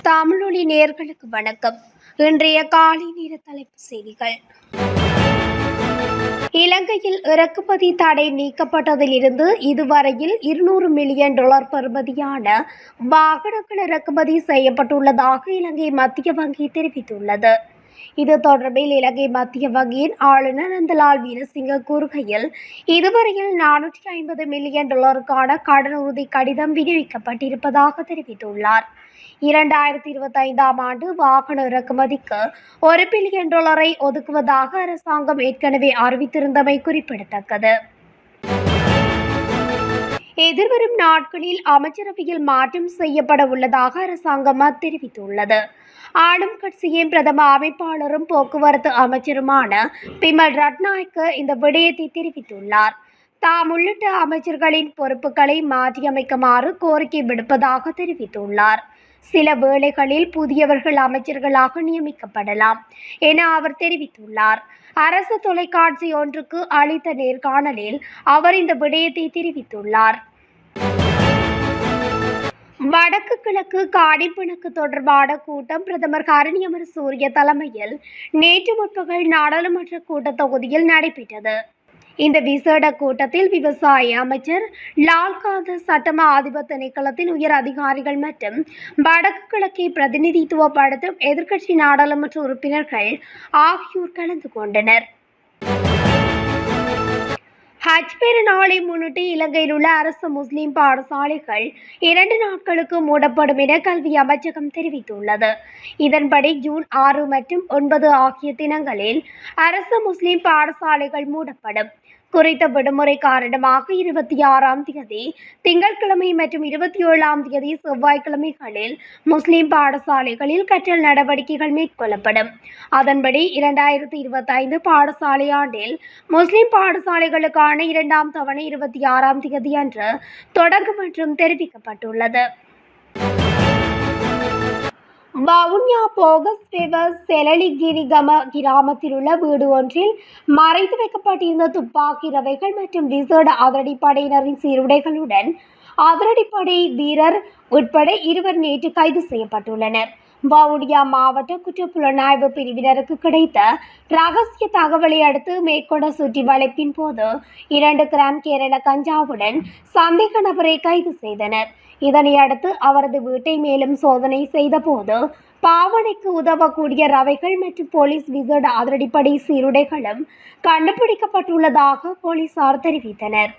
தமிழொலி நேயர்களுக்கு வணக்கம். இன்றைய காலை நேர தலைப்புச் செய்திகள். இலங்கையில் இறக்குமதி தடை நீக்கப்பட்டதிலிருந்து இதுவரையில் $200 மில்லியன் பெறுமதியான வாகனங்கள் இறக்குமதி செய்யப்பட்டுள்ளதாக இலங்கை மத்திய வங்கி தெரிவித்துள்ளது. இது தொடர்பில் இலங்கை மத்திய வங்கியின் ஆளுநர் நந்தலால் வீரசிங்க கூறுகையில், இதுவரையில் $450 மில்லியன் கடன் உறுதி கடிதம் விநியோகிக்கப்பட்டிருப்பதாக தெரிவித்துள்ளார். 2025ஆம் ஆண்டு வாகன இறக்குமதிக்கு $1 பில்லியன் ஒதுக்குவதாக அரசாங்கம் ஏற்கனவே அறிவித்திருந்தமை குறிப்பிடத்தக்கது. எதிர்வரும் நாட்களில் அமைச்சரவையில் மாற்றம் செய்யப்பட உள்ளதாக அரசாங்கம் தெரிவித்துள்ளது. ஆளும் கட்சியின் பிரதம அமைப்பாளரும் போக்குவரத்து அமைச்சருமான பிமல் ரட்நாயக்க இந்த விடயத்தை தெரிவித்துள்ளார். தாம் உள்ளிட்ட அமைச்சர்களின் பொறுப்புகளை மாற்றியமைக்குமாறு கோரிக்கை விடுப்பதாக தெரிவித்துள்ளார். சில வேளைகளில் புதியவர்கள் அமைச்சர்களாக நியமிக்கப்படலாம் என அவர் தெரிவித்துள்ளார். அரசு தொலைக்காட்சி ஒன்றுக்கு அளித்த நேர்காணலில் அவர் இந்த விடயத்தை தெரிவித்துள்ளார். வடக்கு கிழக்கு காணிப்பிணக்கு தொடர்பான கூட்டம் பிரதமர் ஹரணி அமரசூரிய தலைமையில் நேற்று முற்பகல் நாடாளுமன்ற கூட்டத்தொகுதியில் நடைபெற்றது. இந்த விசேட கூட்டத்தில் விவசாய அமைச்சர் லால்காந்த சட்டமா அதிபர் திணைக்களத்தின் உயர் அதிகாரிகள் மற்றும் வடக்கு கிழக்கை பிரதிநிதித்துவப்படுத்தும் எதிர்க்கட்சி நாடாளுமன்ற உறுப்பினர்கள் ஆகியோர் கலந்து கொண்டனர். ஹஜ் பெருநாளை முன்னிட்டு இலங்கையில் உள்ள அரசு முஸ்லிம் பாடசாலைகள் 2 நாட்களுக்கு மூடப்படும் என கல்வி அமைச்சகம் தெரிவித்துள்ளது. இதன்படி ஜூன் 6 மற்றும் 9 ஆகிய தினங்களில் அரசு முஸ்லிம் பாடசாலைகள் மூடப்படும். குறித்த விடுமுறை காரணமாக 26ஆம் தேதி திங்கட்கிழமை மற்றும் 27ஆம் தேதி செவ்வாய்க்கிழமைகளில் முஸ்லிம் பாடசாலைகளில் கற்றல் நடவடிக்கைகள் மேற்கொள்ளப்படும். அதன்படி 2025 பாடசாலை ஆண்டில் முஸ்லிம் பாடசாலைகளுக்கான 2ஆம் தவணை 26ஆம் தேதி அன்று தொடங்கும் என்றும் தெரிவிக்கப்பட்டுள்ளது. வவுனியா போகஸ்வெவ செலலிகிரிகம கிராமத்தில் உள்ள வீடு ஒன்றில் மறைத்து வைக்கப்பட்டிருந்த துப்பாக்கி ரவைகள் மற்றும் விசேட அதிரடிப்படையினரின் சீருடைகளுடன் அதிரடிப்படை வீரர் உட்பட 2 நேற்று கைது செய்யப்பட்டுள்ளனர். வவுனியா மாவட்ட குற்றப்புலனாய்வு பிரிவினருக்கு கிடைத்த ரகசிய தகவலை அடுத்து மேற்கொண்ட சுற்றி வளைப்பின் போது 2 கிராம் கேரள கஞ்சாவுடன் சந்தேக நபரை கைது செய்தனர். இதனை அடுத்து அவரது வீட்டை மேலும் சோதனை செய்த போது பாவனைக்கு உதவக்கூடிய ரவைகள் மற்றும் போலீஸ் விசேட அதிரடிப்படை சீருடைகளும் கண்டுபிடிக்கப்பட்டுள்ளதாக போலீசார் தெரிவித்தனர்.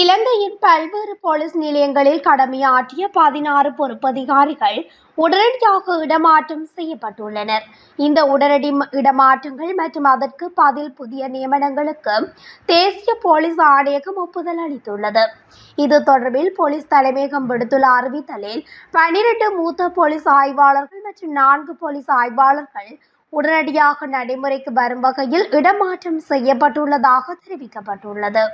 இலங்கையின் பல்வேறு போலீஸ் நிலையங்களில் கடமையாற்றிய 16 பொறுப்பதிகாரிகள் உடனடியாக இடமாற்றம் செய்யப்பட்டுள்ளனர். இந்த உடனடி இடமாற்றங்கள் மற்றும் அதற்கு பதில் புதிய நியமனங்களுக்கு தேசிய போலீஸ் ஆணையகம் ஒப்புதல் அளித்துள்ளது. இது தொடர்பில் போலீஸ் தலைமையகம் விடுத்துள்ள அறிவித்தலில் 12 மூத்த போலீஸ் ஆய்வாளர்கள் மற்றும் 4 போலீஸ் ஆய்வாளர்கள் உடனடியாக நடைமுறைக்கு வரும் வகையில் இடமாற்றம் செய்யப்பட்டுள்ளதாக தெரிவிக்கப்பட்டுள்ளது.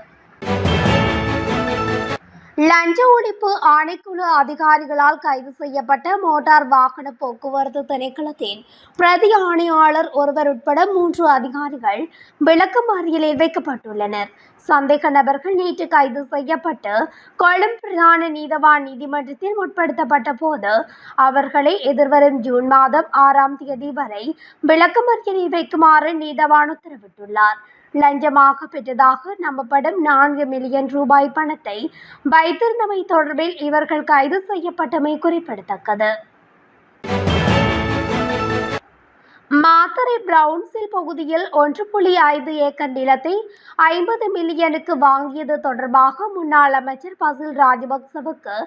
லஞ்ச ஒழிப்பு ஆணைக்குழு அதிகாரிகளால் கைது செய்யப்பட்ட மோட்டார் வாகன போக்குவரத்து திணைக்களத்தின் பிரதி ஆணையாளர் ஒருவர் உட்பட 3 அதிகாரிகள் விளக்கமறியலில் வைக்கப்பட்டுள்ளனர். சந்தேக நபர்கள் நேற்று கைது செய்யப்பட்டு கொழும்பு பிரதான நீதவான் நீதிமன்றத்தில் முற்படுத்தப்பட்ட போது அவர்களை எதிர்வரும் ஜூன் மாதம் 6ஆம் தேதி வரை விளக்கமறியலில் வைக்குமாறு நீதவான் உத்தரவிட்டுள்ளார். லஞ்சமாக பெற்றதாக நம்பப்படும் $4 மில்லியன் பணத்தை வைத்திருந்தமை தொடர்பில் இவர்கள் கைது செய்யப்பட்டமை குறிப்பிடத்தக்கது. மாத்தறை பிரவுன்சில் பகுதியில் 1.5 ஏக்கர் நிலத்தை 50 மில்லியனுக்கு வாங்கியது தொடர்பாக முன்னாள் அமைச்சர் பசில் ராஜபக்சவுக்கு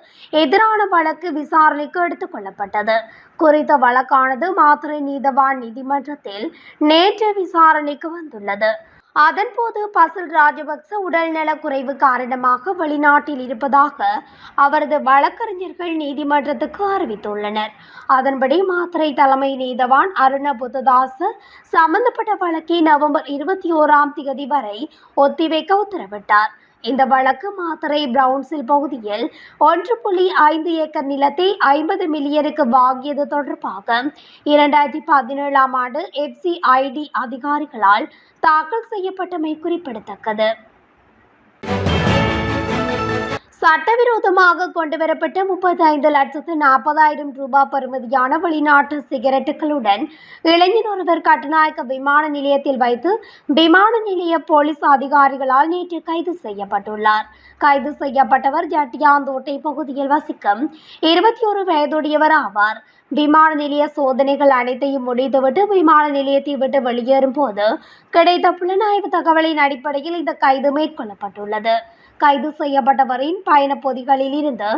எதிரான வழக்கு விசாரணைக்கு எடுத்துக் கொள்ளப்பட்டது. குறித்த வழக்கானது மாத்தறை நீதவான் நீதிமன்றத்தில் நேற்று விசாரணைக்கு வந்துள்ளது. அதன்போது பசில் ராஜபக்ச உடல்நல குறைவு காரணமாக வெளிநாட்டில் இருப்பதாக அவரது வழக்கறிஞர்கள் நீதிமன்றத்துக்கு அறிவித்துள்ளனர். அதன்படி மாத்தறை தலைமை நீதவான் அருண புத்ததாச சம்பந்தப்பட்ட வழக்கை நவம்பர் 21ஆம் தேதி வரை ஒத்திவைக்க உத்தரவிட்டார். இந்த வழக்கு மாத்தறை பிரவுன்சில் பகுதியில் 1.5 ஏக்கர் நிலத்தை 50 மில்லியனுக்கு வாங்கியது தொடர்பாக 2017ஆம் ஆண்டு FCID அதிகாரிகளால் தாக்கல் செய்யப்பட்டமை குறிப்பிடத்தக்கது. சட்டவிரோதமாக கொண்டுவரப்பட்ட 35,40,000 ரூபாய் பெறுமதியான வெளிநாட்டு சிகரெட்டுகளுடன் இளைஞர் ஒருவர் கட்டுநாயக்க விமான நிலையத்தில் வைத்து விமான நிலைய போலீஸ் அதிகாரிகளால் நேற்று கைது செய்யப்பட்டுள்ளார். கைது செய்யப்பட்டவர் ஜட்டியாந்தோட்டை பகுதியில் வசிக்கும் 21 வயதுடையவர் ஆவார். விமான நிலைய சோதனைகள் அனைத்தையும் முடித்துவிட்டு விமான நிலையத்தை விட்டு வெளியேறும் போது கிடைத்த புலனாய்வு தகவலின் அடிப்படையில் இந்த கைது மேற்கொள்ளப்பட்டுள்ளது. கைது செய்யப்பட்டவரின் பயண பொதிகளில் இருந்து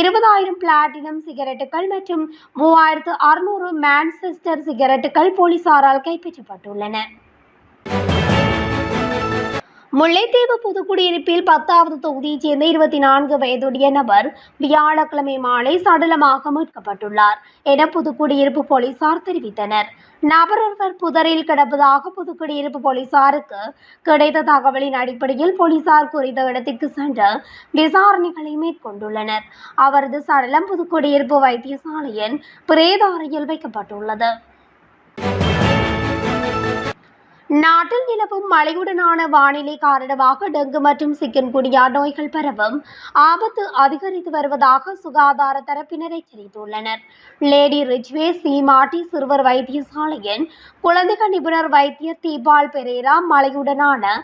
20,000 பிளாட்டினம் சிகரெட்டுகள் மற்றும் 3,600 மான்செஸ்டர் சிகரெட்டுகள் போலீசாரால் கைப்பற்றப்பட்டுள்ளன. முல்லைத்தீவு புதுக்குடியிருப்பில் 10வது தொகுதியைச் சேர்ந்த 24 வயதுடைய நபர் வியாழக்கிழமை மாலை சடலமாக மீட்கப்பட்டுள்ளார் என புதுக்குடியிருப்பு போலீசார் தெரிவித்தனர். நபர் ஒருவர் புதரில் கிடப்பதாக புதுக்குடியிருப்பு போலீசாருக்கு கிடைத்த தகவலின் அடிப்படையில் போலீசார் குறித்த இடத்திற்கு சென்று விசாரணைகளை மேற்கொண்டுள்ளனர். அவரது சடலம் புதுக்குடியிருப்பு வைத்தியசாலையின் பிரேத அறையில் வைக்கப்பட்டுள்ளது. நாட்டில் நிலவும் மழையுடனான வானிலை காரணமாக டெங்கு மற்றும் சிக்கன்குனியா நோய்கள் பரவும் ஆபத்து அதிகரித்து வருவதாக சுகாதார தரப்பினர் எச்சரித்துள்ளனர். லேடி ரிச்வே சீமாட்டி சிறுவர் வைத்தியசாலையின் குழந்தைகள் நிபுணர் வைத்தியர் தீபால் பெரேரா மழையுடனான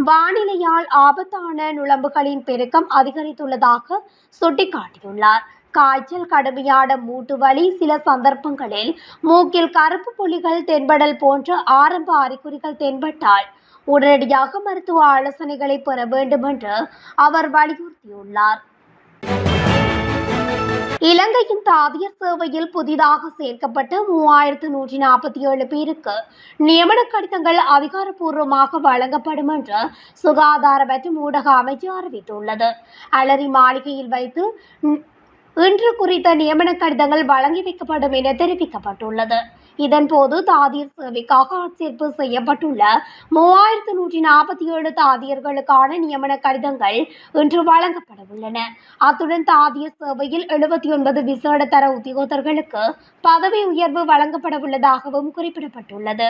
வானிலையால் ஆபத்தான நுளம்புகளின் பெருக்கம் அதிகரித்துள்ளதாக சுட்டிக்காட்டியுள்ளார். காய்ச்சல், கடுமையான மூட்டு வலி, சில சந்தர்ப்பங்களில் மூக்கில் கருப்பு புள்ளிகள் தென்படல் போன்ற ஆரம்ப அறிகுறிகள் தென்பட்டால் உடனடியாக மருத்துவ ஆலோசனைகளை பெற வேண்டும் என்று அவர் வலியுறுத்தியுள்ளார். இலங்கையின் தாதியர் சேவையில் புதிதாக சேர்க்கப்பட்ட 3,147 பேருக்கு நியமன கடிதங்கள் அதிகாரப்பூர்வமாக வழங்கப்படும் என்று சுகாதார மற்றும் ஊடக அமைச்சு அறிவித்துள்ளது. அலரி மாளிகையில் வைத்து இன்று குறித்த நியமன கடிதங்கள் வழங்கி வைக்கப்படும் என தெரிவிக்கப்பட்டுள்ளது. இதன்போது தாதியர் சேவைக்காக ஆட்சேர்ப்பு செய்யப்பட்டுள்ள 3,147 தாதியர்களுக்கான நியமன கடிதங்கள் இன்று வழங்கப்பட உள்ளன. அத்துடன் தாதியர் சேவையில் 79 விசேட தர உத்தியோகத்தர்களுக்கு பதவி உயர்வு வழங்கப்பட உள்ளதாகவும் குறிப்பிடப்பட்டுள்ளது.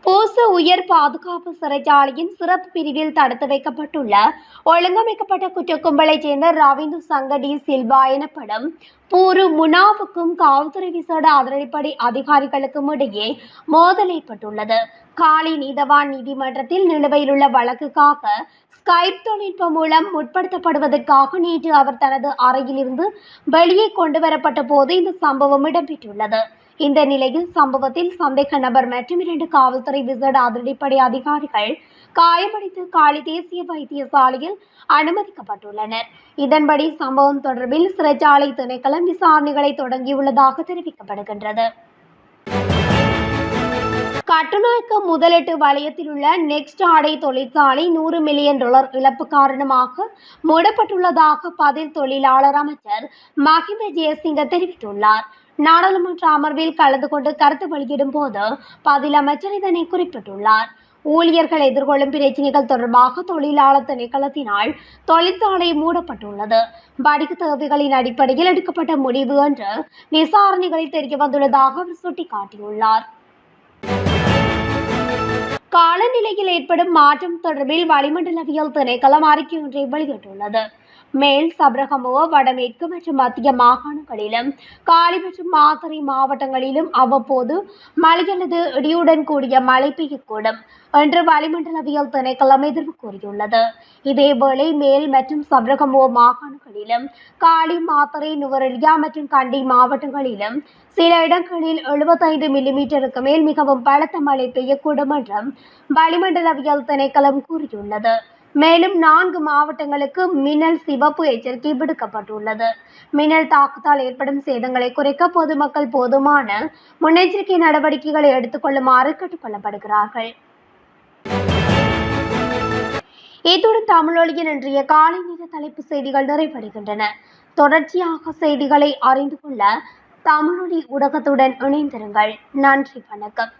பூச உயர் பாதுகாப்பு சிறைச்சாலையின் சிறப்பு பிரிவில் தடுத்து வைக்கப்பட்டுள்ள ஒழுங்கமைக்கப்பட்ட குற்றக்கும்பலைச் சேர்ந்த ரவீந்து சங்கடி சில்வா எனப்படும் பூரு முனாவுக்கும் காவல்துறை விசேட அதிரடிப்படை அதிகாரிகளுக்கும் இடையே மோதல் ஏற்பட்டுள்ளது. காலி நீதவான் நீதிமன்றத்தில் நிலுவையில் உள்ள வழக்குக்காக ஸ்கைப் தொழில்நுட்பம் மூலம் முற்படுத்தப்படுவதற்காக நேற்று அவர் தனது அறையிலிருந்து வெளியே கொண்டு வரப்பட்ட போது இந்த சம்பவம் இடம்பெற்றுள்ளது. இந்த நிலையில் சம்பவத்தில் சந்தேக நபர் மற்றும் 2 காவல்துறை விசேட அதிரடிப்படை அதிகாரிகள் காயமடைந்து காலி தேசிய வைத்தியசாலையில் அனுமதிக்கப்பட்டுள்ளனர். இதன்படி சம்பவம் தொடர்பில் சிறைச்சாலை திணைக்களம் விசாரணைகளை தொடங்கியுள்ளதாக தெரிவிக்கப்படுகின்றது. கட்டுநாயக்க முதலீட்டு வலயத்தில் உள்ள நெக்ஸ்ட் ஆடை தொழிற்சாலை $100 மில்லியன் இழப்பு காரணமாக மூடப்பட்டுள்ளதாக பதில் தொழிலாளர் அமைச்சர் மஹிந்த ஜெயசிங்க தெரிவித்துள்ளார். நாடாளுமன்ற அமர்வில் கலந்து கொண்டு கருத்து வெளியிடும் போது பதில் அமைச்சர் இதனை குறிப்பிட்டுள்ளார். ஊழியர்கள் எதிர்கொள்ளும் பிரச்சினைகள் தொடர்பாக தொழிலாளர் திணைக்களத்தினால் தொழிற்சாலை மூடப்பட்டுள்ளது. வணிக தேவைகளின் அடிப்படையில் எடுக்கப்பட்ட முடிவு என்று விசாரணைகளில் தெரிய வந்துள்ளதாக அவர் சுட்டிக்காட்டியுள்ளார். காலநிலையில் ஏற்படும் மாற்றம் தொடர்பில் வளிமண்டலவியல் திணைக்களம் அறிக்கை ஒன்றை வெளியிட்டுள்ளது. மேல் சப்ரகமுவ, வடமேற்கு மற்றும் மத்திய மாகாணங்களிலும் காலி மற்றும் மாத்தறை மாவட்டங்களிலும் அவ்வப்போது மழை அல்லது இடியுடன் கூடிய மழை பெய்யக்கூடும் என்று வளிமண்டலவியல் திணைக்களம் எதிர்ப்பு கூறியுள்ளது. இதேவேளை மேல் மற்றும் சப்ரகமுவ மாகாணங்களிலும் காலி, மாத்தறை, நுவரெலியா மற்றும் கண்டி மாவட்டங்களிலும் சில இடங்களில் 75 மில்லிமீட்டருக்கு மேல் மிகவும் பலத்த மழை பெய்யக்கூடும் என்றும் வளிமண்டலவியல் திணைக்களம் கூறியுள்ளது. மேலும் 4 மாவட்டங்களுக்கு மின்னல் சிவப்பு எச்சரிக்கை விடுக்கப்பட்டுள்ளது. மின்னல் தாக்கத்தால் ஏற்படும் சேதங்களை குறைக்க பொதுமக்கள் போதுமான முன்னெச்சரிக்கை நடவடிக்கைகளை எடுத்துக் கொள்ளுமாறு கேட்டுக் கொள்ளப்படுகிறார்கள். இத்துடன் தமிழொலியின் இன்றைய காலை நேர தலைப்பு செய்திகள் நிறைவடைகின்றன. தொடர்ச்சியாக செய்திகளை அறிந்து கொள்ள தமிழொலி ஊடகத்துடன் இணைந்திருங்கள். நன்றி, வணக்கம்.